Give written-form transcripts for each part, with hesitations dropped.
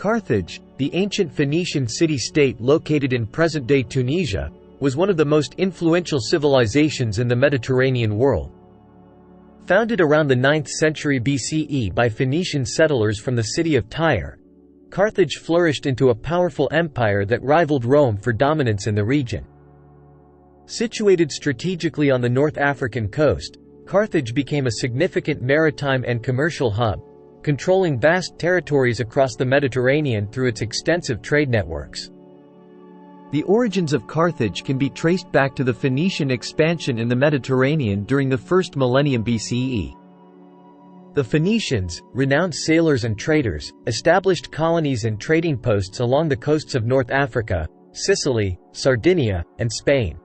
Carthage, the ancient Phoenician city-state located in present-day Tunisia, was one of the most influential civilizations in the Mediterranean world. Founded around the 9th century BCE by Phoenician settlers from the city of Tyre, Carthage flourished into a powerful empire that rivaled Rome for dominance in the region. Situated strategically on the North African coast, Carthage became a significant maritime and commercial hub, controlling vast territories across the Mediterranean through its extensive trade networks. The origins of Carthage can be traced back to the Phoenician expansion in the Mediterranean during the first millennium BCE. The Phoenicians, renowned sailors and traders, established colonies and trading posts along the coasts of North Africa, Sicily, Sardinia, and Spain.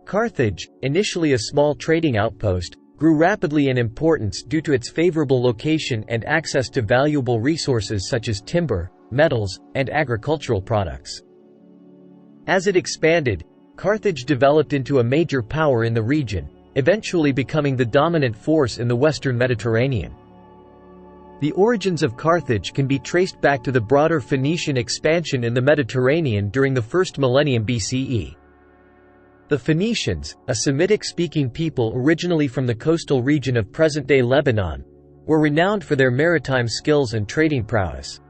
Carthage, initially a small trading outpost, grew rapidly in importance due to its favorable location and access to valuable resources such as timber, metals, and agricultural products. As it expanded, Carthage developed into a major power in the region, eventually becoming the dominant force in the western Mediterranean. The origins of Carthage can be traced back to the broader Phoenician expansion in the Mediterranean during the first millennium BCE. The Phoenicians, a Semitic-speaking people originally from the coastal region of present-day Lebanon, were renowned for their maritime skills and trading prowess.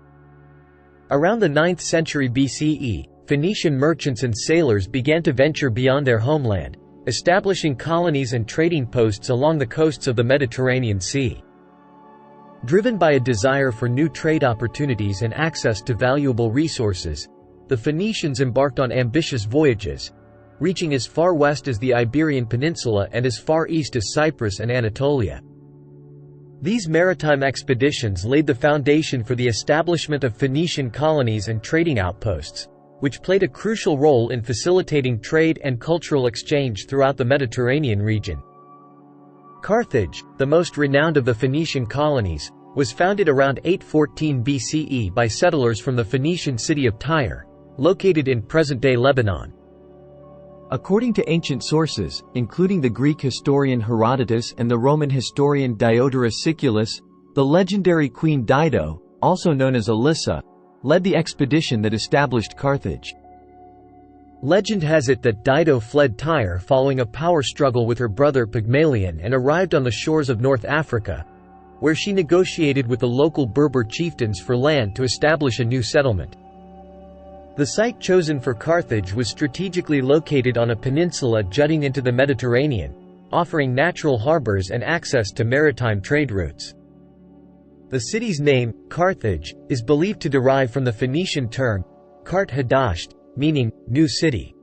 Around the 9th century BCE, Phoenician merchants and sailors began to venture beyond their homeland, establishing colonies and trading posts along the coasts of the Mediterranean Sea. Driven by a desire for new trade opportunities and access to valuable resources, the Phoenicians embarked on ambitious voyages, reaching as far west as the Iberian Peninsula and as far east as Cyprus and Anatolia. These maritime expeditions laid the foundation for the establishment of Phoenician colonies and trading outposts, which played a crucial role in facilitating trade and cultural exchange throughout the Mediterranean region. Carthage, the most renowned of the Phoenician colonies, was founded around 814 BCE by settlers from the Phoenician city of Tyre, located in present-day Lebanon. According to ancient sources, including the Greek historian Herodotus and the Roman historian Diodorus Siculus, the legendary Queen Dido, also known as Alyssa, led the expedition that established Carthage. Legend has it that Dido fled Tyre following a power struggle with her brother Pygmalion and arrived on the shores of North Africa, where she negotiated with the local Berber chieftains for land to establish a new settlement. The site chosen for Carthage was strategically located on a peninsula jutting into the Mediterranean, offering natural harbors and access to maritime trade routes. The city's name, Carthage, is believed to derive from the Phoenician term, Kart Hadasht, meaning, new city.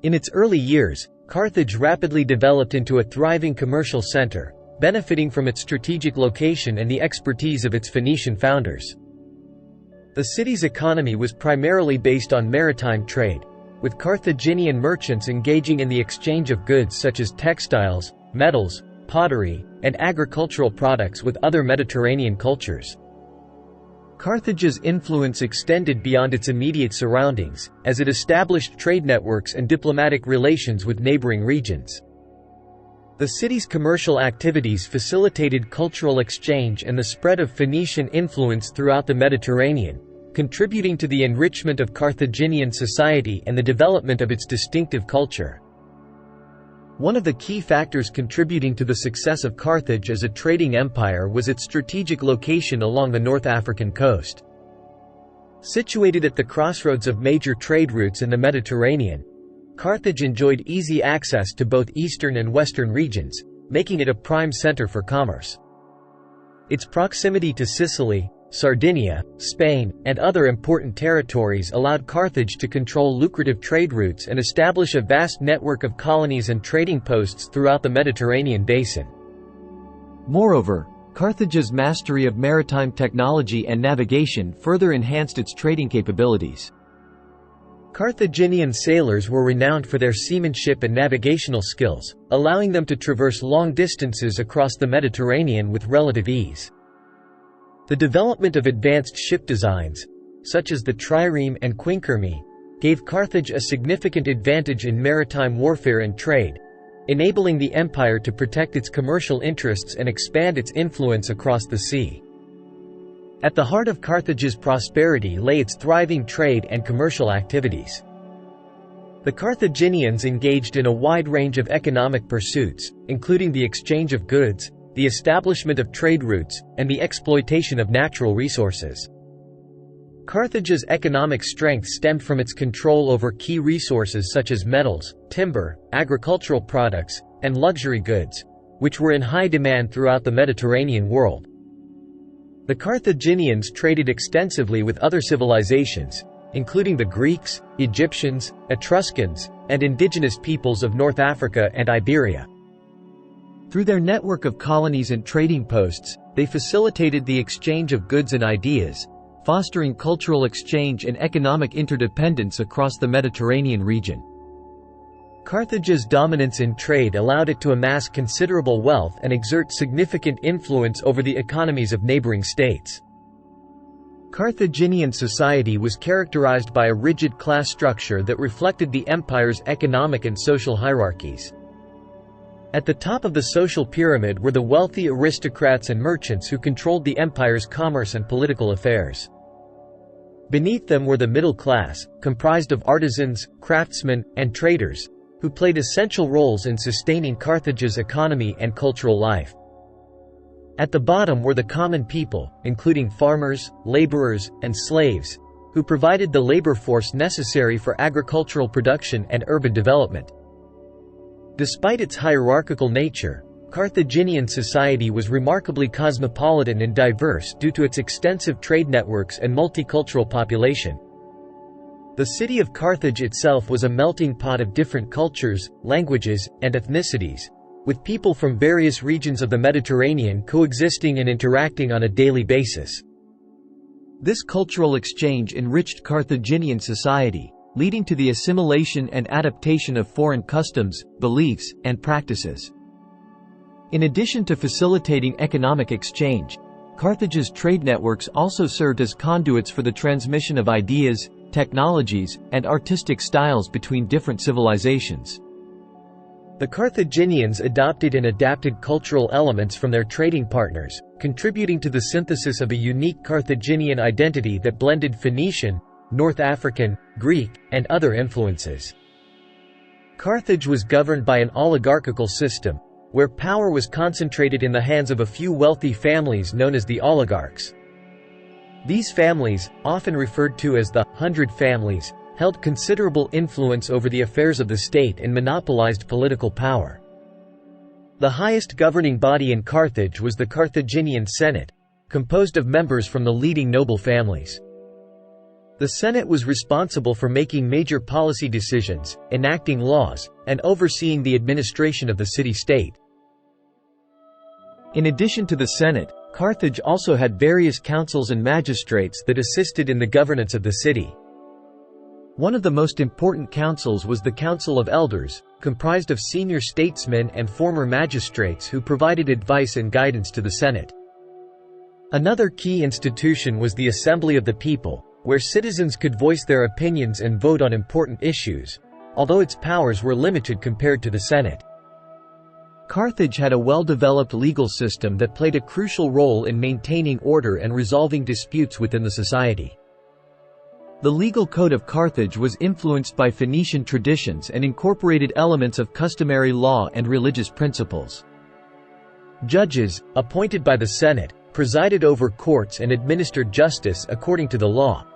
In its early years, Carthage rapidly developed into a thriving commercial center, benefiting from its strategic location and the expertise of its Phoenician founders. The city's economy was primarily based on maritime trade, with Carthaginian merchants engaging in the exchange of goods such as textiles, metals, pottery, and agricultural products with other Mediterranean cultures. Carthage's influence extended beyond its immediate surroundings, as it established trade networks and diplomatic relations with neighboring regions. The city's commercial activities facilitated cultural exchange and the spread of Phoenician influence throughout the Mediterranean, contributing to the enrichment of Carthaginian society and the development of its distinctive culture. One of the key factors contributing to the success of Carthage as a trading empire was its strategic location along the North African coast. Situated at the crossroads of major trade routes in the Mediterranean, Carthage enjoyed easy access to both eastern and western regions, making it a prime center for commerce. Its proximity to Sicily, Sardinia, Spain, and other important territories allowed Carthage to control lucrative trade routes and establish a vast network of colonies and trading posts throughout the Mediterranean basin. Moreover, Carthage's mastery of maritime technology and navigation further enhanced its trading capabilities. Carthaginian sailors were renowned for their seamanship and navigational skills, allowing them to traverse long distances across the Mediterranean with relative ease. The development of advanced ship designs, such as the trireme and quinquereme, gave Carthage a significant advantage in maritime warfare and trade, enabling the empire to protect its commercial interests and expand its influence across the sea. At the heart of Carthage's prosperity lay its thriving trade and commercial activities. The Carthaginians engaged in a wide range of economic pursuits, including the exchange of goods, the establishment of trade routes, and the exploitation of natural resources. Carthage's economic strength stemmed from its control over key resources such as metals, timber, agricultural products, and luxury goods, which were in high demand throughout the Mediterranean world. The Carthaginians traded extensively with other civilizations, including the Greeks, Egyptians, Etruscans, and indigenous peoples of North Africa and Iberia. Through their network of colonies and trading posts, they facilitated the exchange of goods and ideas, fostering cultural exchange and economic interdependence across the Mediterranean region. Carthage's dominance in trade allowed it to amass considerable wealth and exert significant influence over the economies of neighboring states. Carthaginian society was characterized by a rigid class structure that reflected the empire's economic and social hierarchies. At the top of the social pyramid were the wealthy aristocrats and merchants who controlled the empire's commerce and political affairs. Beneath them were the middle class, comprised of artisans, craftsmen, and traders, who played essential roles in sustaining Carthage's economy and cultural life. At the bottom were the common people, including farmers, laborers, and slaves, who provided the labor force necessary for agricultural production and urban development. Despite its hierarchical nature, Carthaginian society was remarkably cosmopolitan and diverse due to its extensive trade networks and multicultural population. The city of Carthage itself was a melting pot of different cultures, languages, and ethnicities, with people from various regions of the Mediterranean coexisting and interacting on a daily basis. This cultural exchange enriched Carthaginian society, leading to the assimilation and adaptation of foreign customs, beliefs, and practices. In addition to facilitating economic exchange, Carthage's trade networks also served as conduits for the transmission of ideas, technologies, and artistic styles between different civilizations. The Carthaginians adopted and adapted cultural elements from their trading partners, contributing to the synthesis of a unique Carthaginian identity that blended Phoenician, North African, Greek, and other influences. Carthage was governed by an oligarchical system, where power was concentrated in the hands of a few wealthy families known as the oligarchs. These families, often referred to as the 100 families, held considerable influence over the affairs of the state and monopolized political power. The highest governing body in Carthage was the Carthaginian Senate, composed of members from the leading noble families. The Senate was responsible for making major policy decisions, enacting laws, and overseeing the administration of the city-state. In addition to the Senate, Carthage also had various councils and magistrates that assisted in the governance of the city. One of the most important councils was the Council of Elders, comprised of senior statesmen and former magistrates who provided advice and guidance to the Senate. Another key institution was the Assembly of the People, where citizens could voice their opinions and vote on important issues, although its powers were limited compared to the Senate. Carthage had a well-developed legal system that played a crucial role in maintaining order and resolving disputes within the society. The legal code of Carthage was influenced by Phoenician traditions and incorporated elements of customary law and religious principles. Judges, appointed by the Senate, presided over courts and administered justice according to the law.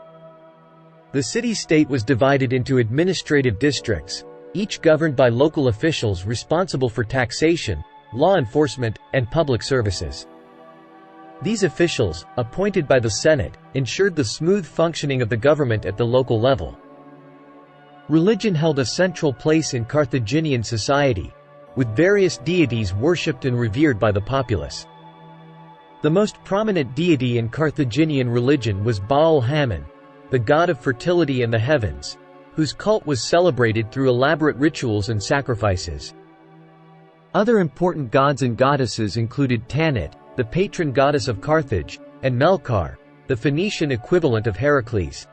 The city-state was divided into administrative districts, each governed by local officials responsible for taxation, law enforcement, and public services. These officials, appointed by the Senate, ensured the smooth functioning of the government at the local level. Religion held a central place in Carthaginian society, with various deities worshipped and revered by the populace. The most prominent deity in Carthaginian religion was Baal-Hamon, the god of fertility and the heavens, whose cult was celebrated through elaborate rituals and sacrifices. Other important gods and goddesses included Tanit, the patron goddess of Carthage, and Melkar, the Phoenician equivalent of Heracles.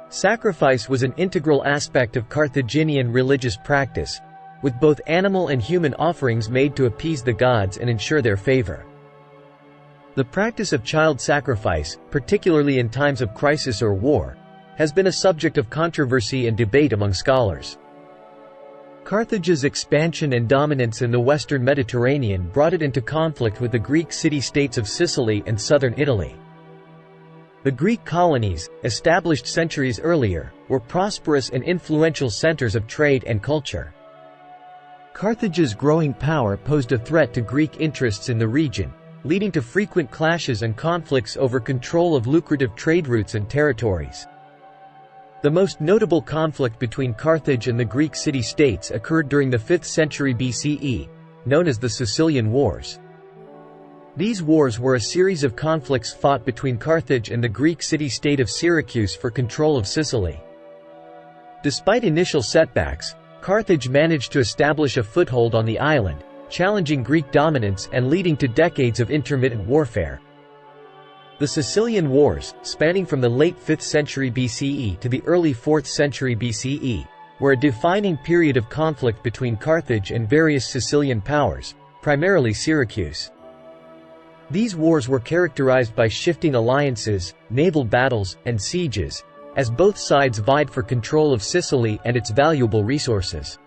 Sacrifice was an integral aspect of Carthaginian religious practice, with both animal and human offerings made to appease the gods and ensure their favor. The practice of child sacrifice, particularly in times of crisis or war, has been a subject of controversy and debate among scholars. Carthage's expansion and dominance in the western Mediterranean brought it into conflict with the Greek city-states of Sicily and southern Italy. The Greek colonies, established centuries earlier, were prosperous and influential centers of trade and culture. Carthage's growing power posed a threat to Greek interests in the region, leading to frequent clashes and conflicts over control of lucrative trade routes and territories. The most notable conflict between Carthage and the Greek city-states occurred during the 5th century BCE, known as the Sicilian Wars. These wars were a series of conflicts fought between Carthage and the Greek city-state of Syracuse for control of Sicily. Despite initial setbacks, Carthage managed to establish a foothold on the island, challenging Greek dominance and leading to decades of intermittent warfare. The Sicilian Wars, spanning from the late 5th century BCE to the early 4th century BCE, were a defining period of conflict between Carthage and various Sicilian powers, primarily Syracuse. These wars were characterized by shifting alliances, naval battles, and sieges, as both sides vied for control of Sicily and its valuable resources.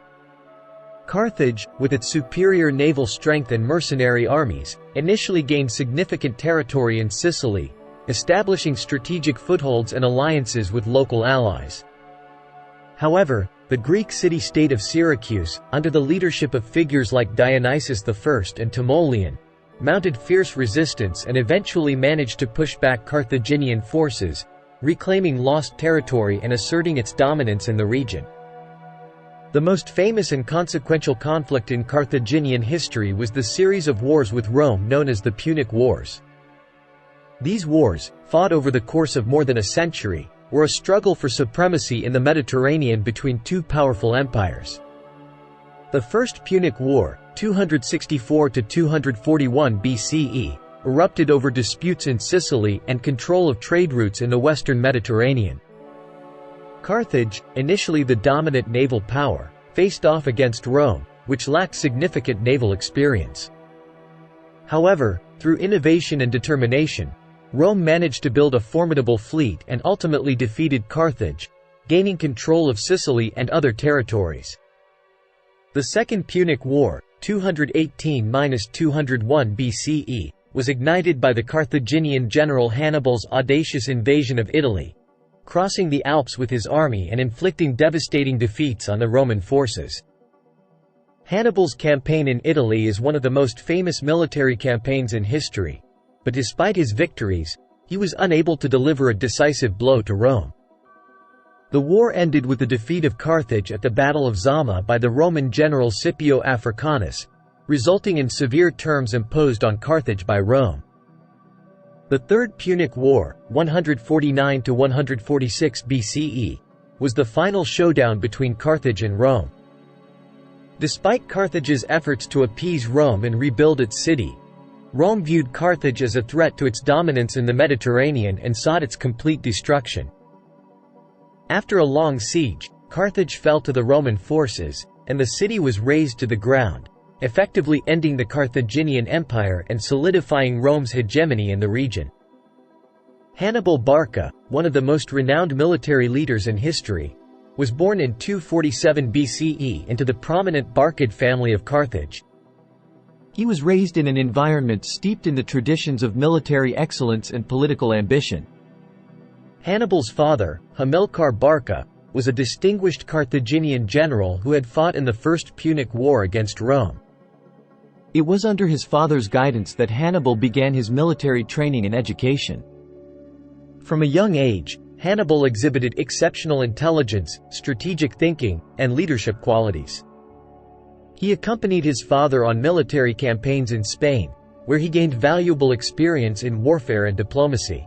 Carthage, with its superior naval strength and mercenary armies, initially gained significant territory in Sicily, establishing strategic footholds and alliances with local allies. However, the Greek city-state of Syracuse, under the leadership of figures like Dionysius I and Timoleon, mounted fierce resistance and eventually managed to push back Carthaginian forces, reclaiming lost territory and asserting its dominance in the region. The most famous and consequential conflict in Carthaginian history was the series of wars with Rome known as the Punic Wars. These wars, fought over the course of more than a century, were a struggle for supremacy in the Mediterranean between two powerful empires. The First Punic War, 264 to 241 BCE, erupted over disputes in Sicily and control of trade routes in the western Mediterranean. Carthage, initially the dominant naval power, faced off against Rome, which lacked significant naval experience. However, through innovation and determination, Rome managed to build a formidable fleet and ultimately defeated Carthage, gaining control of Sicily and other territories. The Second Punic War, 218–201 BCE, was ignited by the Carthaginian general Hannibal's audacious invasion of Italy, crossing the Alps with his army and inflicting devastating defeats on the Roman forces. Hannibal's campaign in Italy is one of the most famous military campaigns in history, but despite his victories, he was unable to deliver a decisive blow to Rome. The war ended with the defeat of Carthage at the Battle of Zama by the Roman general Scipio Africanus, resulting in severe terms imposed on Carthage by Rome. The Third Punic War, 149–146 BCE, was the final showdown between Carthage and Rome. Despite Carthage's efforts to appease Rome and rebuild its city, Rome viewed Carthage as a threat to its dominance in the Mediterranean and sought its complete destruction. After a long siege, Carthage fell to the Roman forces, and the city was razed to the ground, effectively ending the Carthaginian Empire and solidifying Rome's hegemony in the region. Hannibal Barca, one of the most renowned military leaders in history, was born in 247 BCE into the prominent Barcid family of Carthage. He was raised in an environment steeped in the traditions of military excellence and political ambition. Hannibal's father, Hamilcar Barca, was a distinguished Carthaginian general who had fought in the First Punic War against Rome. It was under his father's guidance that Hannibal began his military training and education. From a young age, Hannibal exhibited exceptional intelligence, strategic thinking, and leadership qualities. He accompanied his father on military campaigns in Spain, where he gained valuable experience in warfare and diplomacy.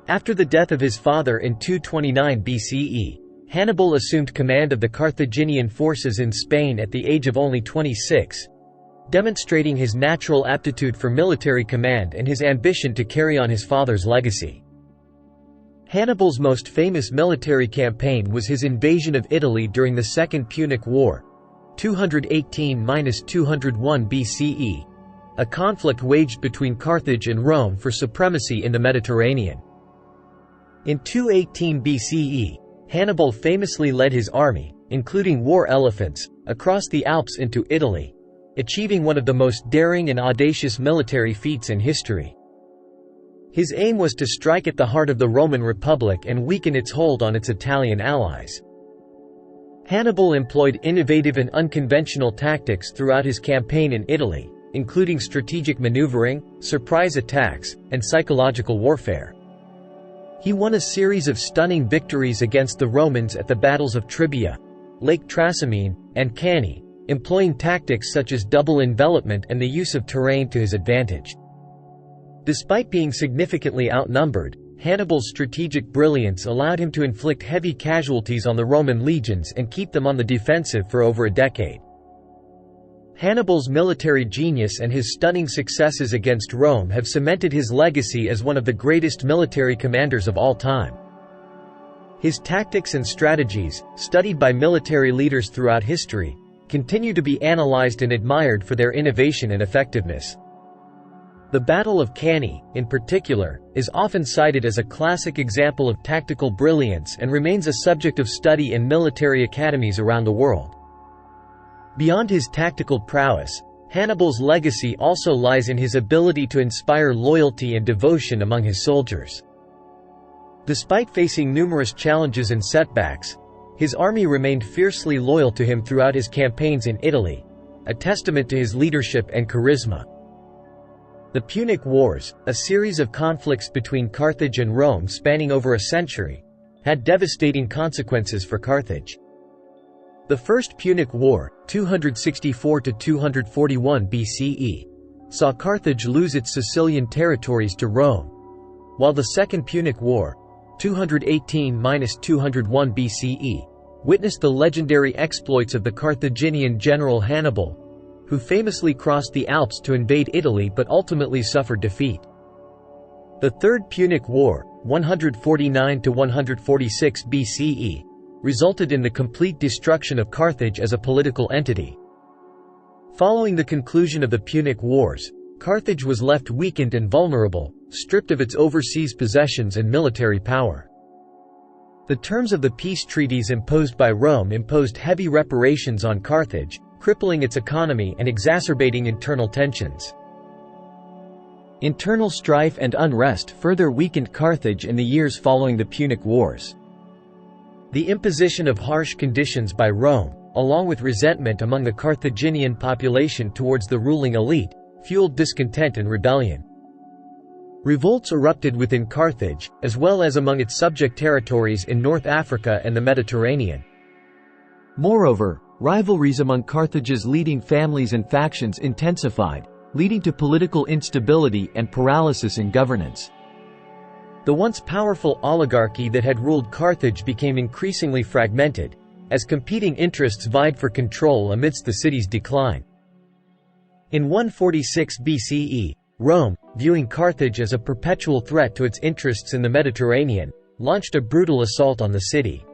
After the death of his father in 229 BCE, Hannibal assumed command of the Carthaginian forces in Spain at the age of only 26, demonstrating his natural aptitude for military command and his ambition to carry on his father's legacy. Hannibal's most famous military campaign was his invasion of Italy during the Second Punic War, 218–201 BCE, a conflict waged between Carthage and Rome for supremacy in the Mediterranean. In 218 BCE, Hannibal famously led his army, including war elephants, across the Alps into Italy, achieving one of the most daring and audacious military feats in history. His aim was to strike at the heart of the Roman Republic and weaken its hold on its Italian allies. Hannibal employed innovative and unconventional tactics throughout his campaign in Italy, including strategic maneuvering, surprise attacks, and psychological warfare. He won a series of stunning victories against the Romans at the battles of Tribia, Lake Trasimene, and Cannae, employing tactics such as double envelopment and the use of terrain to his advantage. Despite being significantly outnumbered, Hannibal's strategic brilliance allowed him to inflict heavy casualties on the Roman legions and keep them on the defensive for over a decade. Hannibal's military genius and his stunning successes against Rome have cemented his legacy as one of the greatest military commanders of all time. His tactics and strategies, studied by military leaders throughout history, continue to be analyzed and admired for their innovation and effectiveness. The Battle of Cannae, in particular, is often cited as a classic example of tactical brilliance and remains a subject of study in military academies around the world. Beyond his tactical prowess, Hannibal's legacy also lies in his ability to inspire loyalty and devotion among his soldiers. Despite facing numerous challenges and setbacks, his army remained fiercely loyal to him throughout his campaigns in Italy, a testament to his leadership and charisma. The Punic Wars, a series of conflicts between Carthage and Rome spanning over a century, had devastating consequences for Carthage. The First Punic War, 264–241 BCE, saw Carthage lose its Sicilian territories to Rome, while the Second Punic War, 218–201 BCE, witnessed the legendary exploits of the Carthaginian general Hannibal, who famously crossed the Alps to invade Italy but ultimately suffered defeat. The Third Punic War, 149–146 BCE, resulted in the complete destruction of Carthage as a political entity. Following the conclusion of the Punic Wars, Carthage was left weakened and vulnerable, stripped of its overseas possessions and military power. The terms of the peace treaties imposed by Rome imposed heavy reparations on Carthage, crippling its economy and exacerbating internal tensions. Internal strife and unrest further weakened Carthage in the years following the Punic Wars. The imposition of harsh conditions by Rome, along with resentment among the Carthaginian population towards the ruling elite, fueled discontent and rebellion. Revolts erupted within Carthage, as well as among its subject territories in North Africa and the Mediterranean. Moreover, rivalries among Carthage's leading families and factions intensified, leading to political instability and paralysis in governance. The once powerful oligarchy that had ruled Carthage became increasingly fragmented, as competing interests vied for control amidst the city's decline. In 146 BCE, Rome, viewing Carthage as a perpetual threat to its interests in the Mediterranean, launched a brutal assault on the city.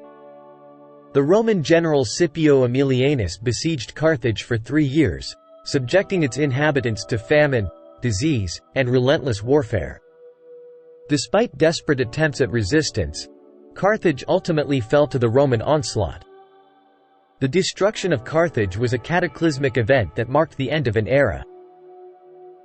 The Roman general Scipio Aemilianus besieged Carthage for 3 years, subjecting its inhabitants to famine, disease, and relentless warfare. Despite desperate attempts at resistance, Carthage ultimately fell to the Roman onslaught. The destruction of Carthage was a cataclysmic event that marked the end of an era.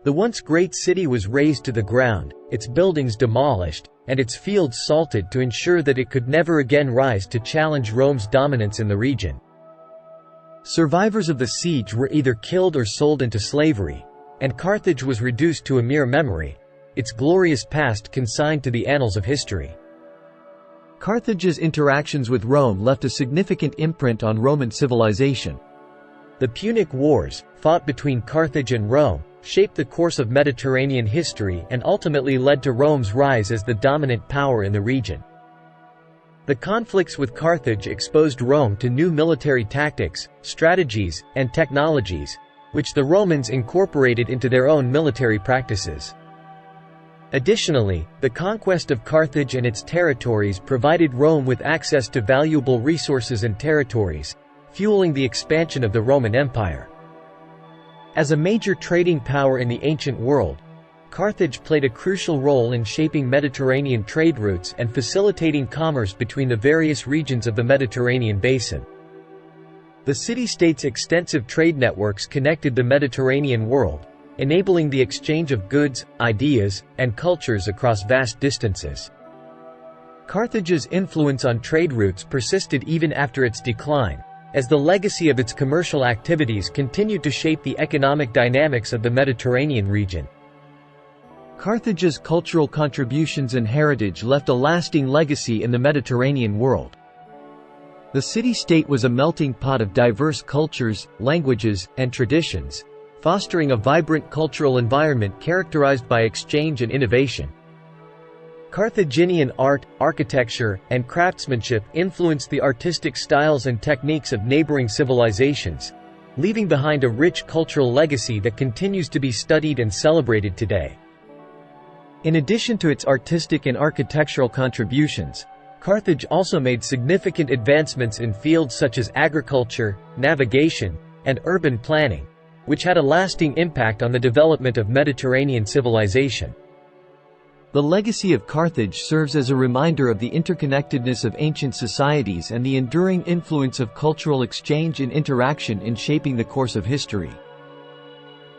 The once great city was razed to the ground, its buildings demolished, and its fields salted to ensure that it could never again rise to challenge Rome's dominance in the region. Survivors of the siege were either killed or sold into slavery, and Carthage was reduced to a mere memory, its glorious past consigned to the annals of history. Carthage's interactions with Rome left a significant imprint on Roman civilization. The Punic Wars, fought between Carthage and Rome, shaped the course of Mediterranean history and ultimately led to Rome's rise as the dominant power in the region. The conflicts with Carthage exposed Rome to new military tactics, strategies, and technologies, which the Romans incorporated into their own military practices. Additionally, the conquest of Carthage and its territories provided Rome with access to valuable resources and territories, fueling the expansion of the Roman Empire. As a major trading power in the ancient world, Carthage played a crucial role in shaping Mediterranean trade routes and facilitating commerce between the various regions of the Mediterranean basin. The city-state's extensive trade networks connected the Mediterranean world, enabling the exchange of goods, ideas, and cultures across vast distances. Carthage's influence on trade routes persisted even after its decline, as the legacy of its commercial activities continued to shape the economic dynamics of the Mediterranean region. Carthage's cultural contributions and heritage left a lasting legacy in the Mediterranean world. The city-state was a melting pot of diverse cultures, languages, and traditions, fostering a vibrant cultural environment characterized by exchange and innovation. Carthaginian art, architecture, and craftsmanship influenced the artistic styles and techniques of neighboring civilizations, leaving behind a rich cultural legacy that continues to be studied and celebrated today. In addition to its artistic and architectural contributions, Carthage also made significant advancements in fields such as agriculture, navigation, and urban planning, which had a lasting impact on the development of Mediterranean civilization. The legacy of Carthage serves as a reminder of the interconnectedness of ancient societies and the enduring influence of cultural exchange and interaction in shaping the course of history.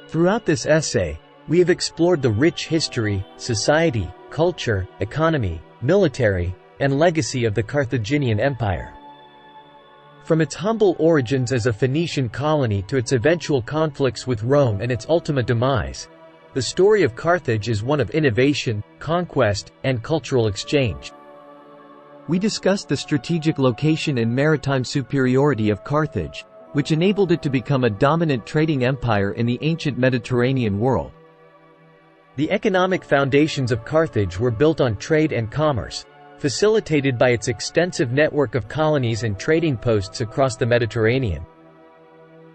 Throughout this essay, we have explored the rich history, society, culture, economy, military, and legacy of the Carthaginian Empire. From its humble origins as a Phoenician colony to its eventual conflicts with Rome and its ultimate demise, the story of Carthage is one of innovation, conquest, and cultural exchange. We discussed the strategic location and maritime superiority of Carthage, which enabled it to become a dominant trading empire in the ancient Mediterranean world. The economic foundations of Carthage were built on trade and commerce, facilitated by its extensive network of colonies and trading posts across the Mediterranean.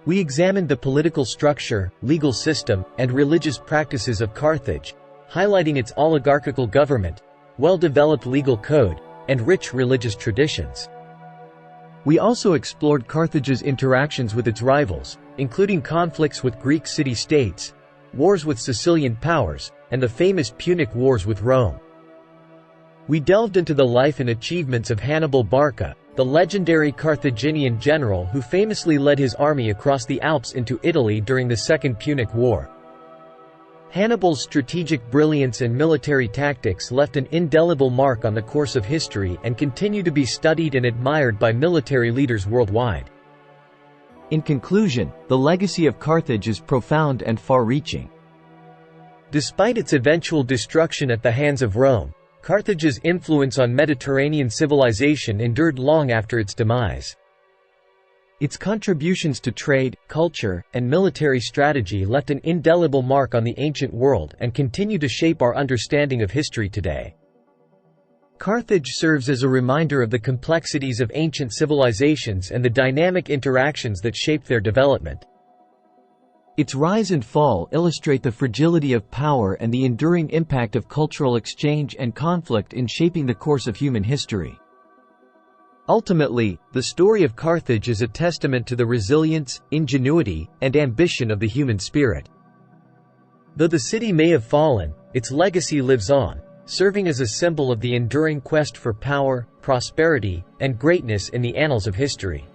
We examined the political structure, legal system, and religious practices of Carthage, highlighting its oligarchical government, well-developed legal code, and rich religious traditions. We also explored Carthage's interactions with its rivals, including conflicts with Greek city-states, wars with Sicilian powers, and the famous Punic Wars with Rome. We delved into the life and achievements of Hannibal Barca, the legendary Carthaginian general who famously led his army across the Alps into Italy during the Second Punic War. Hannibal's strategic brilliance and military tactics left an indelible mark on the course of history and continue to be studied and admired by military leaders worldwide. In conclusion, the legacy of Carthage is profound and far-reaching. Despite its eventual destruction at the hands of Rome, Carthage's influence on Mediterranean civilization endured long after its demise. Its contributions to trade, culture, and military strategy left an indelible mark on the ancient world and continue to shape our understanding of history today. Carthage serves as a reminder of the complexities of ancient civilizations and the dynamic interactions that shaped their development. Its rise and fall illustrate the fragility of power and the enduring impact of cultural exchange and conflict in shaping the course of human history. Ultimately, the story of Carthage is a testament to the resilience, ingenuity, and ambition of the human spirit. Though the city may have fallen, its legacy lives on, serving as a symbol of the enduring quest for power, prosperity, and greatness in the annals of history.